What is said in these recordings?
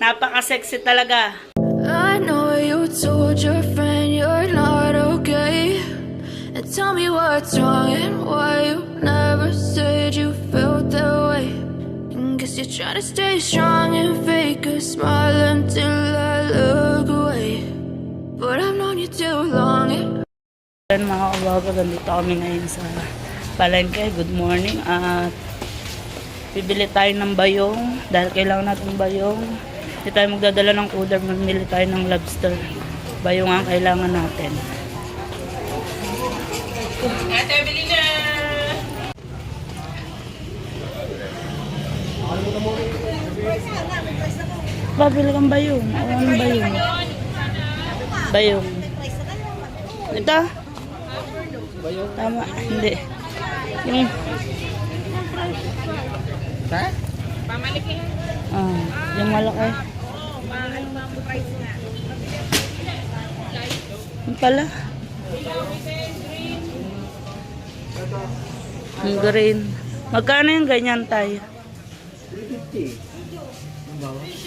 Napaka-sexy talaga. I know you told your friend you're not okay. And tell me what's wrong and why you never said you felt that way. And guess you're trying to stay strong and fake a smile until I look away. But I've known you too long. Yan mga kabago, nandito kami ngayon sa palengke. Good morning. At bibili tayo ng bayong dahil kailangan natin bayong. Hindi tayo magdadala ng cooler, mamili tayo ng lobster. Bayong ang kailangan natin. Ate, bili na! Babili kang bayong. Ano bayong? Bayong. Ito? Tama, hindi. Yung... Ha? Yung malaki. Yung pala. Yung green. Magkano yung ganyan tayo? 350.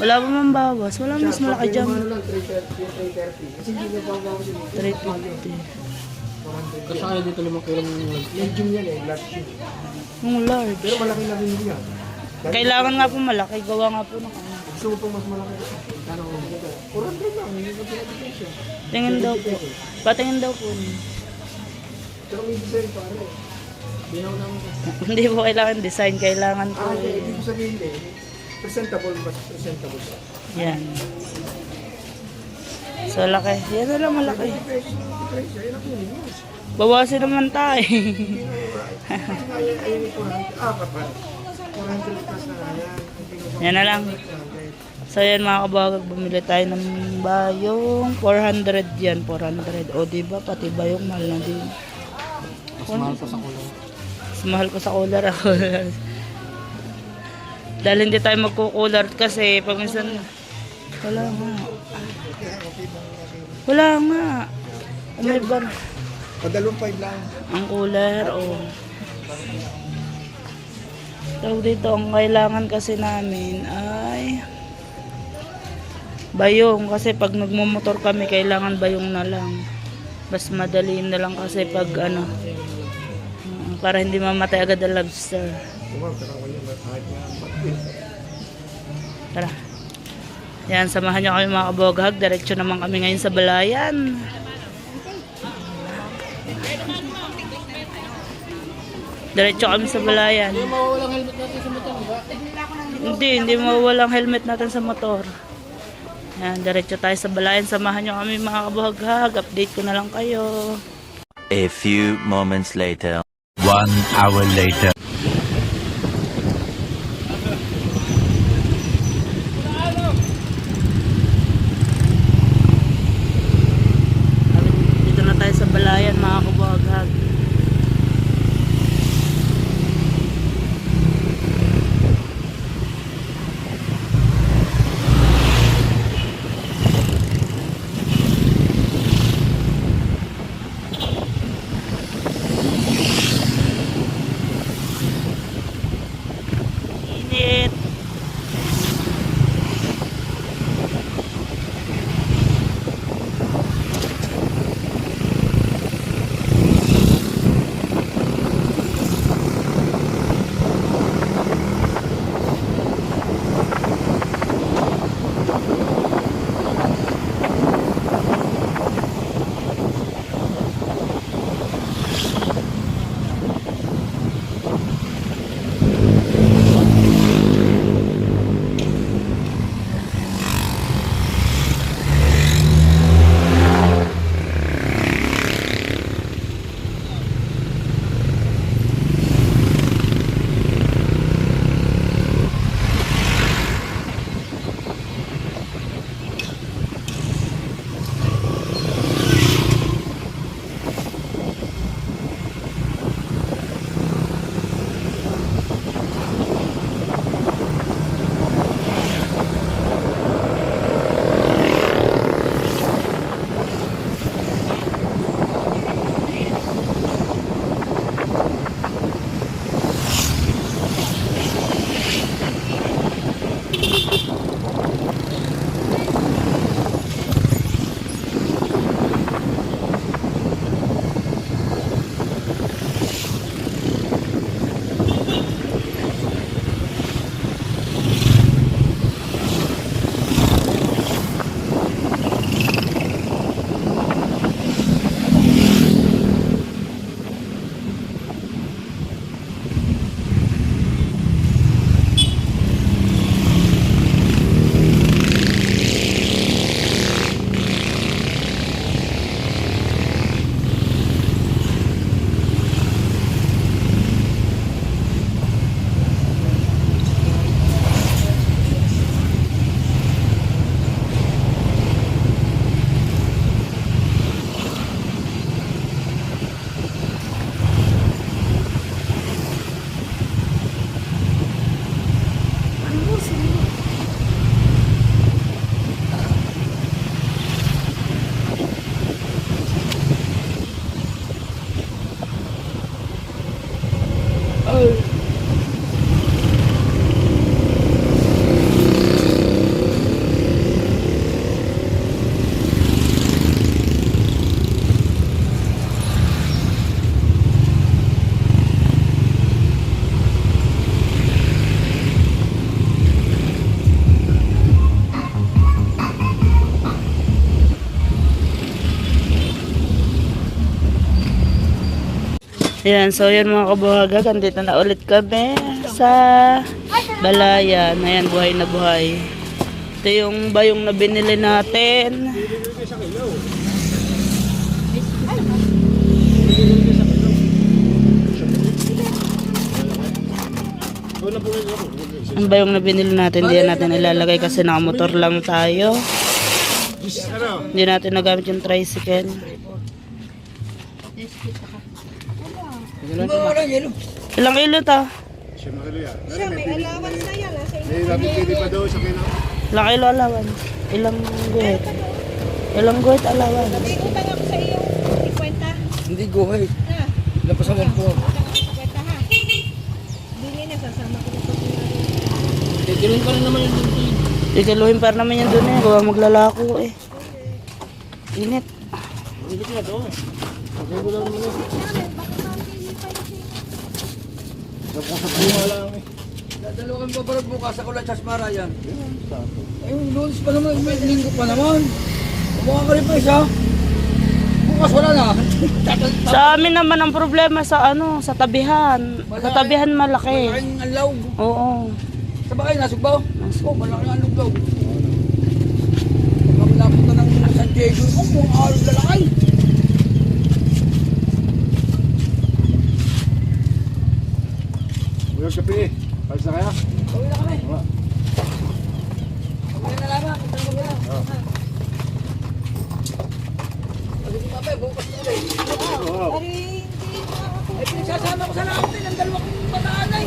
Wala pa mang bawas. Wala mas malaki dyan. 330. Kasi hindi na bawas yun. 350. Kasi kaya dito 5 kilo medium yan eh, large yun. Yung large. Pero malaki na rin yan. Kailangan nga po malaki. Gawa nga po ng ano. Gusto mo pang mas malaki. Kano ko? 400 lang. Hindi ko pinag-design siya. Tingin daw po. Patingin daw po. Pero may design pare. Binaw namin kasi. Hindi po kailangan design. Kailangan po. Hindi ko sabihin eh. Presentable ba? Presentable ba? Yan. So laki. Yan na lang malaki. Presyo. Ayun ang kunin mo. Bawasin naman tayo. Ayun yung 400. Kapal. 400 plus na yan. Yan na lang. So yan mga kabagag, bumili tayo ng bayong 400 yan, 400. O diba, pati bayong mahal na din. Mas mahal pa sa kulay. Mas mahal ko sa cooler ako. Dahil hindi tayo magkukular kasi pag minsan, wala nga. Wala nga. May bar. Padalong 5 lang. Ang cooler, o. So dito, ang kailangan kasi namin ay bayong. Kasi pag nagmumotor kami, kailangan bayong na lang. Mas madali na lang kasi pag ano, para hindi mamatay agad ang lobster. Tara. Yan, samahan nyo kami mga kaboghag. Diretso naman kami ngayon sa Balayan. Diretso kami sa Balayan. Hindi mawawalang helmet natin sa motor, ba? Hindi mawawalang helmet natin sa motor. Yan, diretso tayo sa Balayan. Samahan nyo kami mga kaboghag. Update ko na lang kayo. A few moments later. 1 hour later. Dito na tayo sa Balayan mga kaboghag. Ayan, so yun mga kabuhagag, andito na ulit kami sa Balayan. Ayan, buhay na buhay. Ito yung bayong na binili natin. Ang bayong na binili natin, hindi natin ilalagay kasi nakamotor lang tayo. Hindi natin nagamit yung tricycle. Ilang kilo to? Ilang kilo alawan? Ilang guhit? Ilang guhit alawan? May utang ako sa iyo, 50. Hindi guhit. Napasawan ko. Utang ako 50 ha. Hindi na sasama ko na pag Tikirin ka rin naman yung dito. Ikiluhin pa naman yan dun eh. Gawa maglalako eh. Init. Hindi ka na to. Okay ko lang naman yun. Napasabuha lang eh. Dadalo kami paparag bukas ako lang sa Marayan. Eh, lunes pa naman, may linggo pa naman. Kumukha ka rin pa isa. Bukas wala na. Sa amin naman ang problema sa ano, sa tabihan. Sa tabihan malaki. Malaking anlaw. Oo. Sa bakay, nasugbaw? Oh, malaking anlaw daw. Pagka malapit na ng San Diego, oh, mga araw lalakay. Bukas kape eh. Palis na kaya? Gawin na kami. Gawin na lamang. Isang gawin lang. Pag hindi mapay, bukas na ulit. Eh, pinagsasama ko sa natin ang dalawang bataan ay.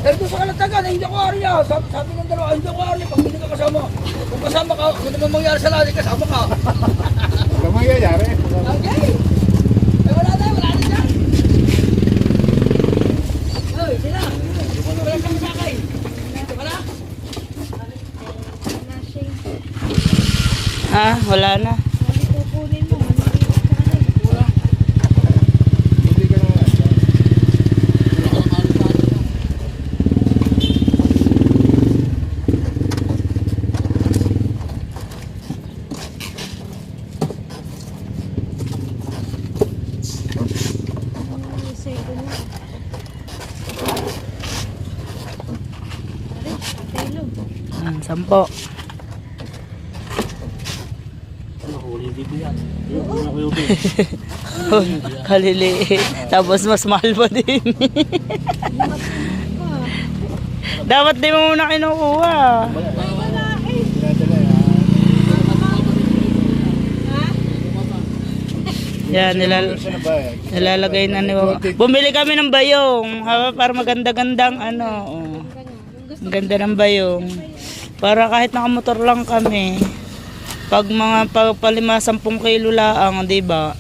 Dahil doon sa kalatagan, ay hindi ako ariya. Sabi ng dalawa, ay hindi ako ariya. Pag hindi ka kasama. Kung kasama ka, kung naman mangyari sa lali, kasama ka. Huwag mangyayari. Okay. Ay, wala na dyan. Ay, sila. Wala kang sakay. Wala? Ha? Wala na. kukunin mo. Hindi ka na. Sampo. Kaliliit. Tapos mas mahal pa din. Dapat di mo muna kinukuha. Yan, nilalagay na ni Mama. Bumili kami ng bayong. Para maganda-gandang ano. Oh. Ang ganda ng bayong. Para kahit nakamotor lang kami. Pag mga palima 10 kilo laang, di ba?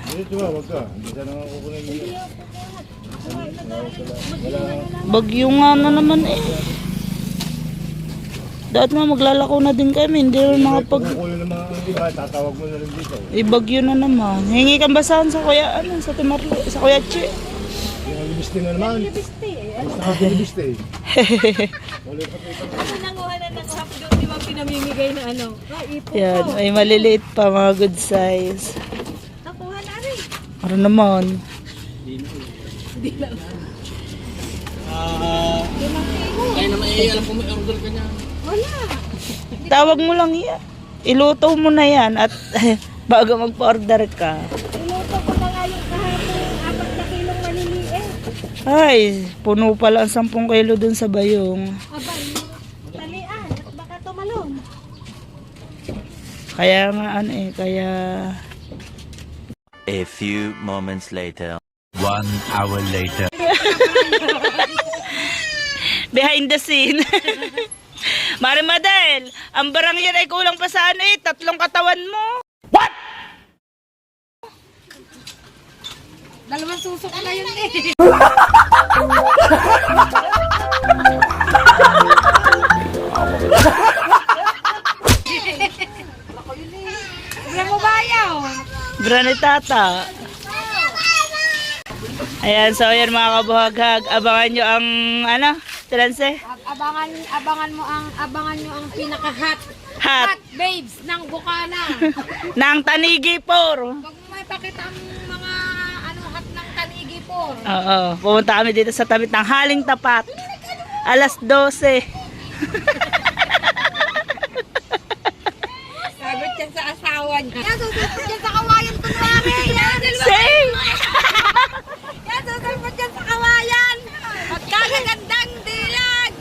Dito ba, wag ka. Hindi ka na kukunin mo. Bagyo nga na naman eh. Dapat nga maglalako na din kami. Hindi rin makapag... Kukunin ng mga iba, tatawag mo na rin dito. Bagyo na naman. Hingi kang basahan sa kuya, ano, sa Timarlo, sa kuya Che. Yung libiste na naman. Libiste eh. Gusto ka libiste eh. Ano nanguhanan ng hapdong di ba pinamimigay na ano? Ipon Yan, ko. ay maliliit pa, mga good size. Nakuha na rin. Ano naman? Hindi lang. Ay na may alam ko may order ka niya. Wala. Tawag mo lang yan. Iluto mo na yan at bago magpa-order ka. Iluto ko na nga yung kahapon 4 na kilong maliliit. Ay, puno pala ang 10 kilo dun sa bayong. Abay, talian at baka tumalon. Kaya nga ano eh, kaya... A few moments later. 1 hour later. Behind the scene. Mari Madel, ang barang yan ay kulang pa sa ano eh, 3 katawan mo. What? Dalawang susok na yun eh. Huwag mo bayaw. Granitata. Ayan, so yan mga kabuhaghag, abangan nyo ang ano, Transe? Abangan nyo ang pinaka-hot Hot babes ng Bukana. ng Tanigi por. Huwag mo may pakita ang mga Oo, pumunta kami dito sa tabi ng Haling Tapat. Alas 12. Sagot yan sa asawa niya. Yan, susulpot yan sa kawayan kunwari. Yan, Same! yan, susulpot yan sa kawayan. Magkagagandang dilag.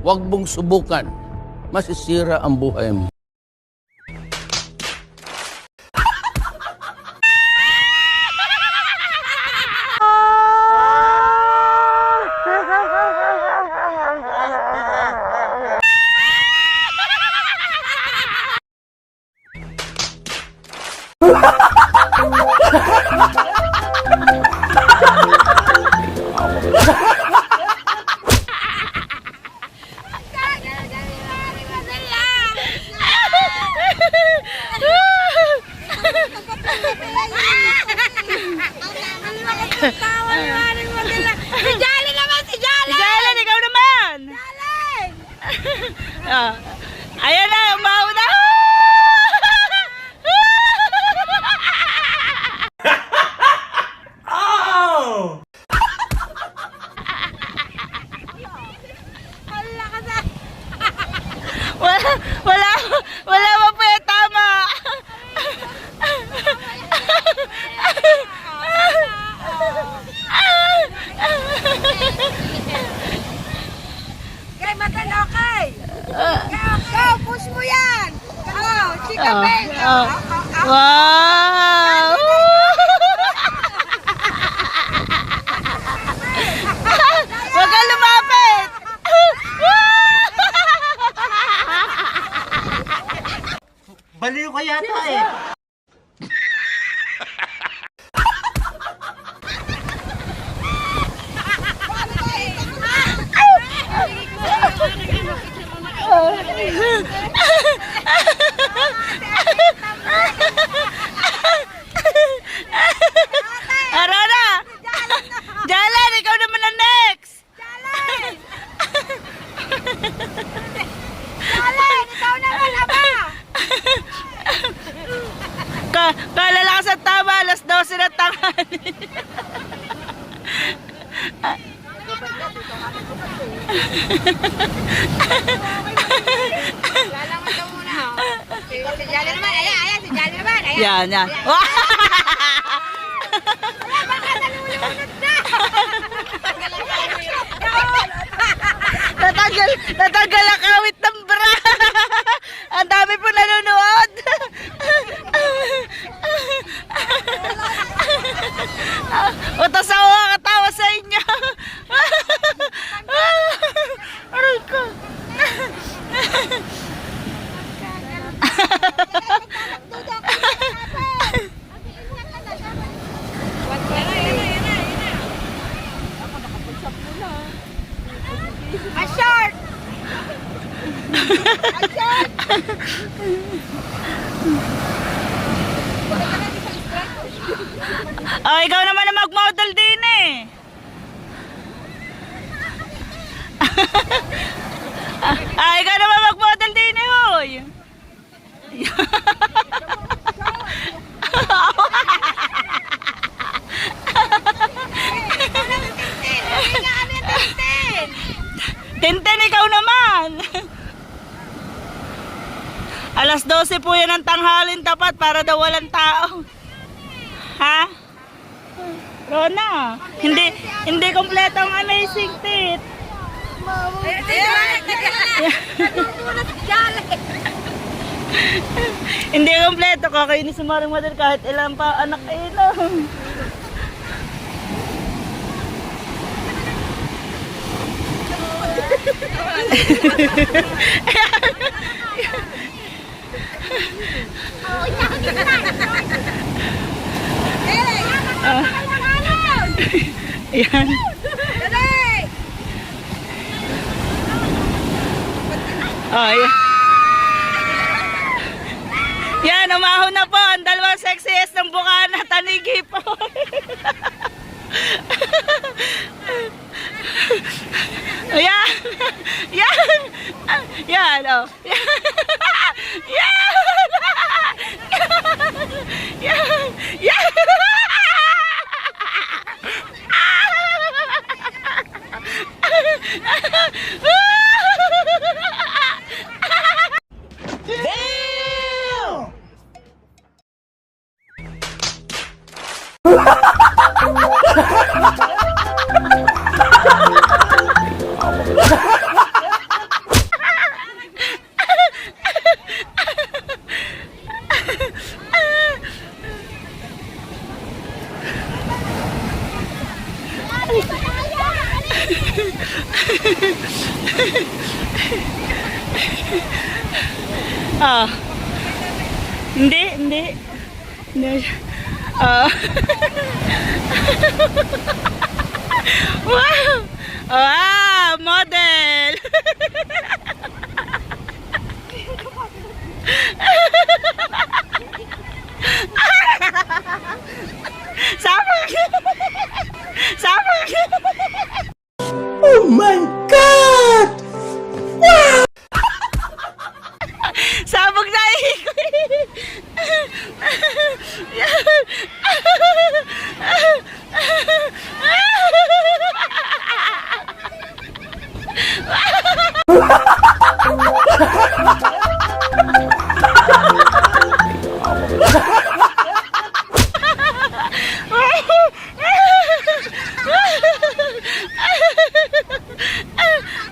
Huwag mong subukan. Masisira ang buhay mo. Si Jolly naman, si Jolly! Si Jalen, ikaw naman! Ah, ayan na, umaw na! Wala, wala, wala pa po yung tama. Kay matalo kay! Go, push mo yan! Go, chika bang! Wow! Huwag kang lumapit! Baliw ka yata eh. Arona! Jalan, ikaw naman ang next! Jolly, ikaw naman, aba! Kalalakas at tama, alas 12 na tanghali. Lalangan ka muna, oh. Si Jolly naman, ayan, si Jolly naman, ayan. Yan, yan. Wala ba ka nalulunod na? Natanggal ang kawit ng bra. Ang dami po nanonood. Utos ako kakatawa sa inyo. Aray ko. A short! A short! Oh, ikaw naman na mag-model din eh. Ikaw naman mag-model din eh, hoy. Tintin, ikaw naman. Alas 12 po yan ang tanghalin tapat para daw walang tao. Ha? Rona, hindi kompleto ang amazing tit. Hindi kompleto, kakainis si Maring Madel kahit ilang pa anak ilang. Yan. Oh, yeah. Ayan, umahon na po ang dalawang sexiest ng Bukana, Tanigi po. Ayan. Yan. Yan, oh. Yan. Yan. Yan. Ah. Hindi. Hindi. Ah. Wow! Wow! Model! Sabag! Sabag! Oh my God! Wow! Sabog na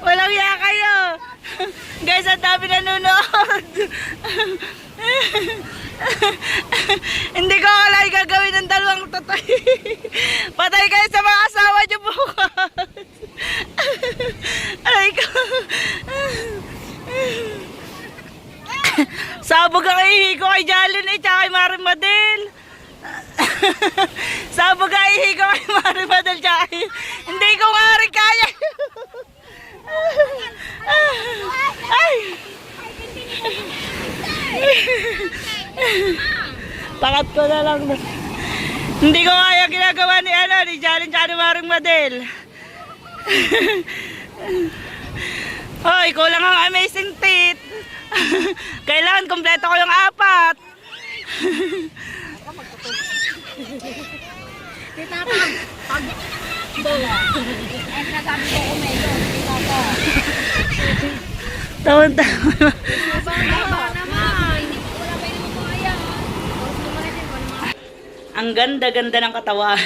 walang iya kayo. Guys, ang dami nanonood. Hindi ko akalain gagawin ng dalawang tatay. Patay kayo sa mga asawa niyo bukas. Aray ko. Sabog ang ihi ko kay Jalen at kay Marimadel. Sabog ang ihi ko kay Marimadel at hindi ko nga rin kaya. Ay! Pakat ko na lang. Hindi ko kaya ginagawa ni Jalen tsaka ni Maring Madel. Hoy, kulang ang amazing teeth. Kailangan kompleto ko yung 4. Tita pag bola. Eh, nasabi ko kumelo. Tita po. Tawan-tawan. Naman. Wala pa yung kaya. Ang ganda-ganda ng katawan.